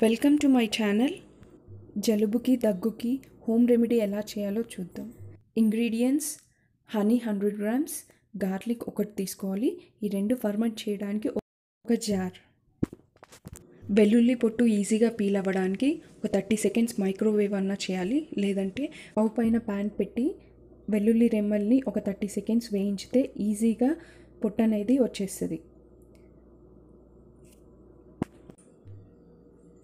Welcome to my channel. జలుబుకి దగ్గుకి home remedy ఎలా చేయాలో చూద్దాం. ఇంగ్రీడియంట్స్: హనీ 100 గ్రామ్స్, గార్లిక్ ఒకటి తీసుకోవాలి. ఈ రెండు ఫర్మెంట్ చేయడానికి ఒక జార్. వెల్లుల్లి పొట్టు ఈజీగా పీల్ అవ్వడానికి ఒక 30 సెకండ్స్ మైక్రోవేవ్ అన్నా చేయాలి, లేదంటే స్టవ్ పైన ప్యాన్ పెట్టి వెల్లుల్లి రెమ్మల్ని ఒక 30 సెకండ్స్ వేయించితే ఈజీగా పొట్టు అనేది వచ్చేస్తుంది.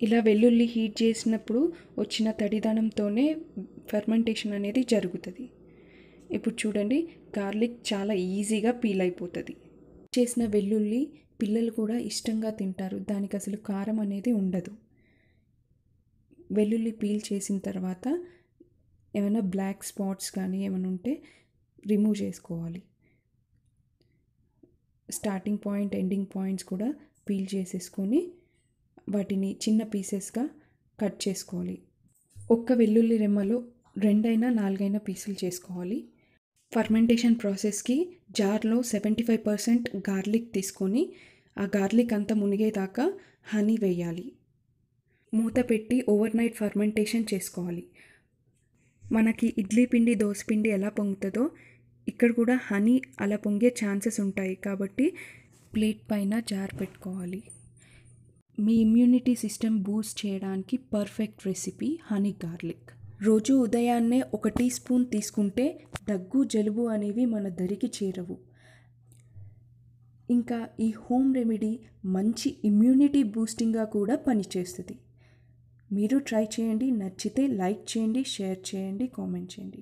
ఇలా వెల్లుల్లి హీట్ చేసినప్పుడు వచ్చిన తడిదనంతోనే ఫెర్మెంటేషన్ అనేది జరుగుతుంది. ఇప్పుడు చూడండి, గార్లిక్ చాలా ఈజీగా పీల్ అయిపోతుంది. చేసిన వెల్లుల్లి పిల్లలు కూడా ఇష్టంగా తింటారు, దానికి అసలు కారం అనేది ఉండదు. వెల్లుల్లి పీల్ చేసిన తర్వాత ఏమైనా బ్లాక్ స్పాట్స్ కానీ ఏమైనా ఉంటే రిమూవ్ చేసుకోవాలి. స్టార్టింగ్ పాయింట్, ఎండింగ్ పాయింట్స్ కూడా పీల్ చేసేసుకొని వాటిని చిన్న పీసెస్గా కట్ చేసుకోవాలి. ఒక్క వెల్లుల్లి రెమ్మలో 2-4 పీసులు చేసుకోవాలి. ఫర్మెంటేషన్ ప్రాసెస్కి జార్లో 75% గార్లిక్ తీసుకొని ఆ గార్లిక్ అంతా మునిగేదాకా హనీ వేయాలి. మూత పెట్టి ఓవర్ నైట్ ఫర్మెంటేషన్ చేసుకోవాలి. మనకి ఇడ్లీ పిండి, దోశ పిండి ఎలా పొంగుతుందో ఇక్కడ కూడా హనీ అలా పొంగే ఛాన్సెస్ ఉంటాయి, కాబట్టి ప్లేట్ పైన జార్ పెట్టుకోవాలి. మీ ఇమ్యూనిటీ సిస్టమ్ బూస్ట్ చేయడానికి పర్ఫెక్ట్ రెసిపీ హనీ గార్లిక్. రోజు ఉదయాన్నే 1 టీ స్పూన్ తీసుకుంటే దగ్గు, జలుబు అనేవి మన దరికి చేరవు. ఇంకా ఈ హోమ్ రెమెడీ మంచి ఇమ్యూనిటీ బూస్టింగ్గా కూడా పనిచేస్తుంది. మీరు ట్రై చేయండి. నచ్చితే లైక్ చేయండి, షేర్ చేయండి, కామెంట్ చేయండి.